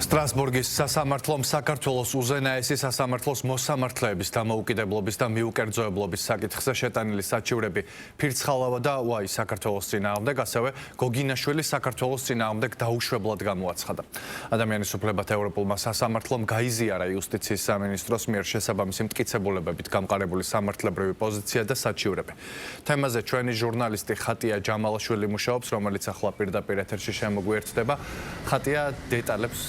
სტრასბურგის სასამართლომ საქართველოს უზენაესი სასამართლოს მოსამართლეების დამოუკიდებლობის და მიუკერძოებლობის საკითხზე შეტანილი საჩივრები ფირცხალავა და უაი საქართველოს წინააღმდეგ, ასევე გოგინაშვილის საქართველოს წინააღმდეგ დაუშვებლად გამოაცხადა. ადამიანის უფლებათა ევროპულმა სასამართლომ გაიზიარა იუსტიციის სამინისტროს მიერ შესაბამისი მტკიცებულებებით გამყარებული სამართლებრივი პოზიცია და საჩივრები. თემაზე ჩვენი ჟურნალისტი ხატია ჯამალაშვილი მუშაობს, რომელიც ახლა პირდაპირ ეთერში შემოგვიერთდება. ხატია, დეტალებს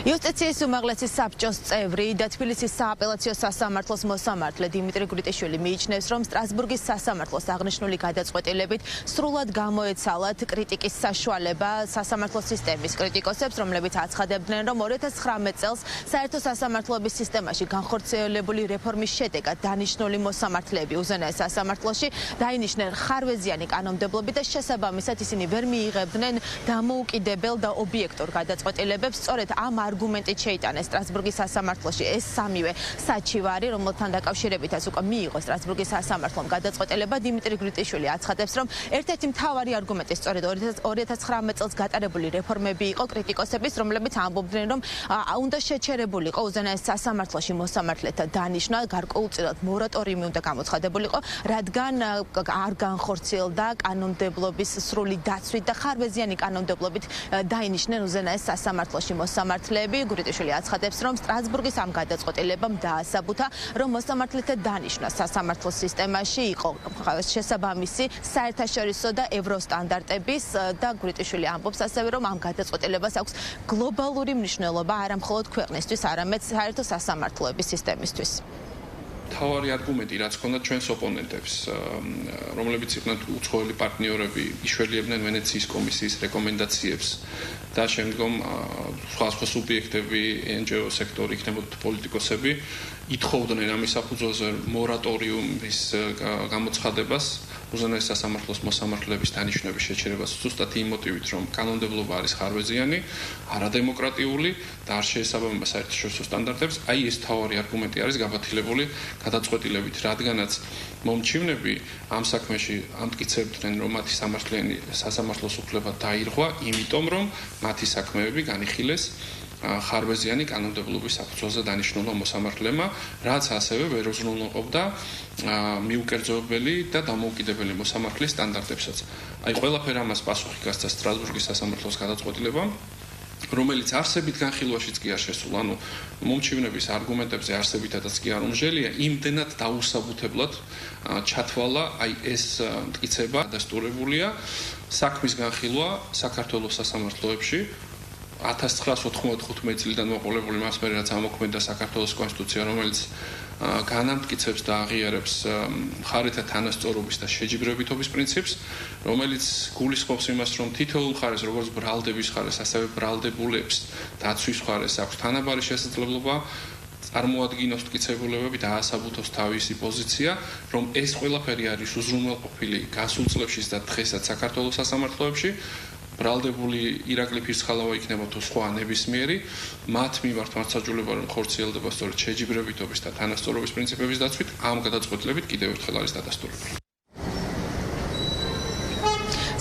იუსტიციის უმაღლესი საბჭოს წევრი და თბილისის სააპელაციო სასამართლოს მოსამართლე დიმიტრი გრიტიშვილი მიიჩნევს, რომ სტრასბურგის სასამართლოს აღნიშნული გადაწყვეტილებით სრულად გამოეცალათ კრიტიკის საშუალება სასამართლოს სისტემის კრიტიკოსებს, რომლებიც აცხადებდნენ, რომ 2019 წელს საერთო სასამართლოების სისტემაში განხორციელებული რეფორმის შედეგად დანიშნული მოსამართლეები უზენაეს სასამართლოში დაინიშნენ ხარვეზიანი კანონმდებლობით და შესაბამისად ისინი ვერ მიიღებდნენ დამოუკიდებელ და ობიექტურ გადაწყვეტილებებს. სწორედ ამ არგუმენტით შეიტანეს სტრასბურგის სასამართლოში ეს სამივე საჩივარი, რომელთან დაკავშირებითაც უკვე მიიღო სტრასბურგის სასამართლომ გადაწყვეტილება. დიმიტრი გრიტიშვილი აცხადებს, რომ ერთ-ერთი მთავარი არგუმენტი სწორედ 2019 წელს გატარებული რეფორმები იყო კრიტიკოსების, რომლებიც ამბობდნენ, რომ უნდა შეჩერებულიყო უზენაეს სასამართლოში მოსამართლეთა დანიშვნა, გარკვეულწილად მორატორიუმი უნდა გამოცხადებულიყო, რადგან არ განხორციელდა კანონმდებლობის სრული დაცვით და ხარვეზიანი კანონმდებლობით დაინიშნენ უზენაეს სასამართლოში მოსამართლეები. გრიტიშვილი აცხადებს, რომ სტრასბურგის ამ გადაწყვეტილებამ დაასაბუთა, რომ მოსამართლეთა დანიშვნა სასამართლოს სისტემაში იყო შესაბამისი საერთაშორისო და ევროსტანდარტების და გრიტიშვილი ამბობს ასევე, რომ ამ გადაწყვეტილებას აქვს გლობალური მნიშვნელობა არა მხოლოდ ქვეყნისთვის, არამედ საერთო სასამართლოების სისტემისთვის. თავარი არგუმენტი, რაც ჰქონდა ჩვენს ოპონენტებს, რომლებიც იყვნენ უცხოელი პარტნიორები, იშველიებდნენ ვენეციის კომისიის რეკომენდაციებს და შემდგომ სხვა სუბიექტები, NGO სექტორი, იქნებოდა პოლიტიკოსები, ითხოვდნენ ამის საფუძველზე მორატორიუმის გამოცხადებას, უზენაეს სასამართლოს მოსამართლეების დანიშვნების შეჩერებას ზუსტად იმ მოტივით, რომ კანონმდებლობა არის ხარვეზიანი, არადემოკრატიული და არ შეესაბამება საერთაშორისო სტანდარტებს. აი ეს თავარი არგუმენტი არის გაბათილებული გადაწყვეტილებით, რადგანაც მომჩივნები ამ საქმეში ამტკიცებდნენ, რომ მათი სასამართლოს უფლება დაირღვა, იმიტომ რომ მათი საქმეები განიხილეს ხარვეზიანი კანონმდებლობის საფუძველზე დანიშნულმა მოსამართლემა, რაც ასევე ვერ უზრუნველყოფდა მიუკერძოებელი და დამოუკიდებელი მოსამართლის სტანდარტებსაც. აი ყველაფერ ამას პასუხი გასცა სტრასბურგის სასამართლოს გადაწყვეტილებამ, რომელიც არსებით განხილვაშიც კი არ შესულა, ანუ მომჩივნების არგუმენტებზე არსებითადაც კი არ უმჟელია, იმდენად დაუსაბუთებლად ჩათვალა აი ეს მტკიცება დადასტურებულია საქმის განხილვა საქართველოს სასამართლოებში 1995 წლიდან მოყოლებული მას მერე რაც ამოქმედა საქართველოს კონსტიტუცია, რომელიც განამტკიცებს და აღიარებს მხარეთა თანასწორობის და შეჯიბრებითობის პრინციპს, რომელიც გულისხმობს იმას, რომ თითოეულ მხარეს, როგორც ბრალდების მხარეს, ასევე ბრალდებულებს დაცვის მხარეს აქვს თანაბარი შესაძლებლობა წარმოადგინოს მტკიცებულებები და აასაბუთოს თავისი პოზიცია, რომ ეს ყველაფერი არის უზრუნველყოფილი გასულ წლებშიც და დღესაც საქართველოს სასამართლოებში. ბრალდებული ირაკლი ფირცხალავა იქნება თუ სხვა ნებისმიერი, მათ მიმართ მასაჯულება რომ ხორციელდება სწორედ შეჯიბრებითობის და თანასწორობის პრინციპების დაცვით, ამ გადაწყვეტილებით კიდევ ერთხელ არის დადასტურებული.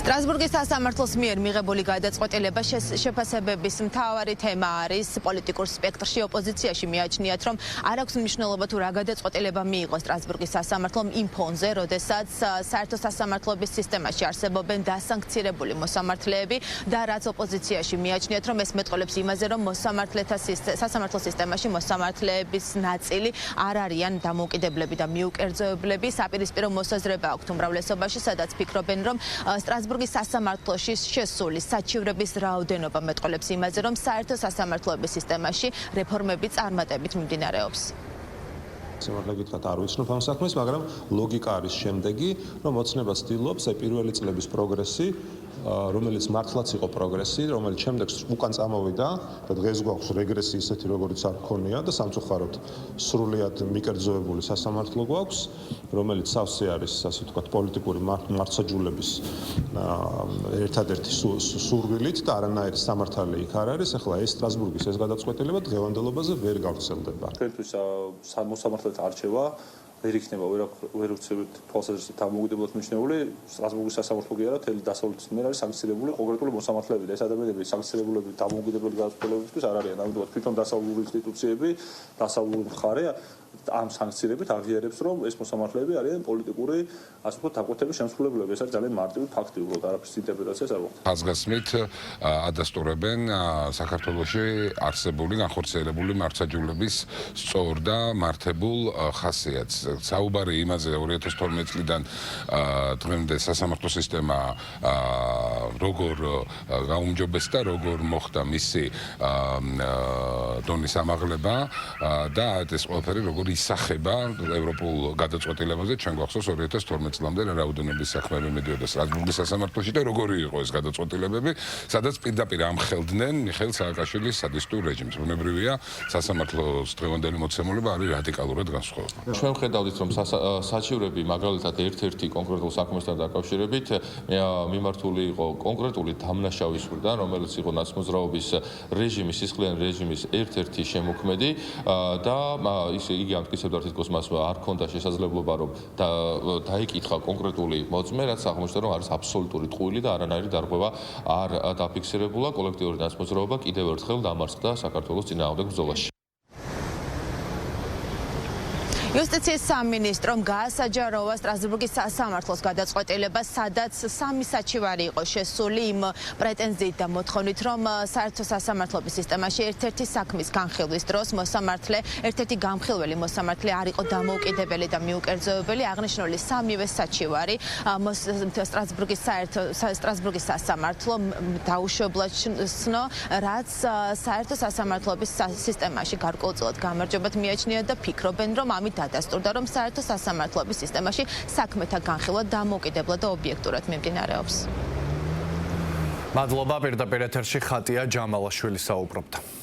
სტრასბურგის სასამართლოს მიერ მიღებული გადაწყვეტილება შეფასებების მთავარი თემა არის პოლიტიკურ სპექტრში ოპოზიციაში მიაჩნიათ, რომ არ აქვს მნიშვნელობა თუ რა გადაწყვეტილება მიიღო სტრასბურგის სასამართლომ იმ ფონზე, როდესაც საერთო სასამართლოების სისტემაში არსებობენ დასანქცირებული მოსამართლეები და რაც ოპოზიციაში მიაჩნიათ, რომ ეს მეტყოლებს იმაზე, რომ სასამართლო სისტემაში მოსამართლეების ნაწილი არ არიან დამოუკიდებლები და მიუკერძოებლები. საპირისპირო მოსაზრება აქვთ უმრავლესობაში, სადაც ფიქრობენ, რომ სტრასბურგის სასამართლოში შესული საჩივრების რაოდენობა მეტყოლებს იმაზე, რომ საერთო სასამართლოების სისტემაში რეფორმები წარმატებით მიმდინარეობს. სიმართლე გითხრათ, არ ვიცნობ ამ საქმეს, მაგრამ ლოგიკა არის შემდეგი, რომ ოცნება ცდილობს პირველი წლების პროგრესი, რომელიც მართლაც იყო პროგრესი, რომელიც შემდეგ უკან წამოვიდა და დღეს გვაქვს რეგრესი ისეთი, როგორიც არ ქონია და სამწუხაროდ სრულიად მიკერძოებული სასამართლო გვაქვს, რომელიც სავსე არის, ასე ვთქვათ, პოლიტიკური მართლმსაჯულების ერთადერთი სურვილით და არანაირი სამართალი იქ არ არის. ახლა ეს სტრასბურგის ეს გადაწყვეტილება დღევანდელობაზე ვერ გავრცელდება. ჩვენთვის მოსამართლეთა არჩევა ვერ იქნება ვერ უცებთ თვალსაზრისით დამოუკიდებლად მიჩნეული სტრასბურგის სასამართლო კი არა მთელი დასავლეთის მიერ არის სანქცირებული კონკრეტული მოსამართლეები და ეს ადამიანები სანქცირებულები დამოუკიდებლად გადაწყვეტილებისთვის არ არიან ამიტომ თვითონ დასავლური ინსტიტუციები დასავლური მხარე ამ სანქციებით აღიარებს რომ ეს მოსამართლეები არიან პოლიტიკური ასე ვთქვათ დაკვეთების შემსრულებლები ეს არის ძალიან მარტივი ფაქტი უბრალოდ არაფრის ინტერპრეტაციას არ მოხდა ხაზგასმით ადასტურებენ საქართველოში არსებული განხორციელებული მართლმსაჯულების სწორ და მართებულ ხასიათს საუბარი იმაზე 2012 წლიდან დღემდე სასამართლო სისტემა როგორ გაუმჯობესდა როგორ მოხდა მისი დონის ამაღლება და ეს ყველაფერი როგორ ისახება ევროპულ გადაწყვეტილებაზე ჩვენ გვახსოვს 2012 წლამდე რა რაოდენობის საქმეები მიდიოდა სტრასბურგის სასამართლოში და როგორი იყო ეს გადაწყვეტილებები სადაც პირდაპირ ამხელდნენ მიხეილ სააკაშვილის სადისტურ რეჟიმს ბუნებრივია სასამართლოს დღევანდელი მოცემულობა არის რადიკალურად განსხვავებული ჩვენ ხედავთ რომ საჩივრები მაგალითად ერთ-ერთი კონკრეტულ საქმესთან დაკავშირებით მიმართული იყო კონკრეტული დამნაშავის მხრიდან რომელიც იყო ნაცმოძრაობის რეჟიმის სისხლიანი რეჟიმის ერთ-ერთი შემოქმედი და იგი ამტკიცებდა თითქოს მას არ ქონდა შესაძლებლობა რომ დაიკითხა კონკრეტული მოწმე რაც აღმოჩნდა რომ არის აბსოლუტური ტყუილი და არანაირი დარღვევა არ დაფიქსირებულა კოლექტიური ნაცმოძრაობა კიდევ ერთხელ დამარცხდა საქართველოს წინააღმდეგ ბრძოლაში იუსტიციის სამინისტრომ გაასაჯაროვა სტრასბურგის სასამართლოს გადაწყვეტილება, სადაც სამი საჩივარი იყო შესული იმ პრეტენზიით და მოთხოვნით, რომ საერთო სასამართლობის სისტემაში ერთ-ერთი საქმის განხილვის დროს მოსამართლე, ერთ-ერთი გამხილველი მოსამართლე არ იყო დამოუკიდებელი და მიუკერძოებელი, აღნიშნული სამივე საჩივარი სტრასბურგის სასამართლო დაუშვებლად ცნო, რაც საერთო სასამართლობის სისტემაში გარკვეულწილად გამარჯვებად მიაჩნია და ფიქრობენ, რომ ამით დადასტურდა, რომ საერთო სასამართლოების სისტემაში საქმეთა განხილვა დამოუკიდებლად და ობიექტურად მიმდინარეობს. მადლობა პირდაპირ ეთერში ხატია ჯამალაშვილი საუბრობდა.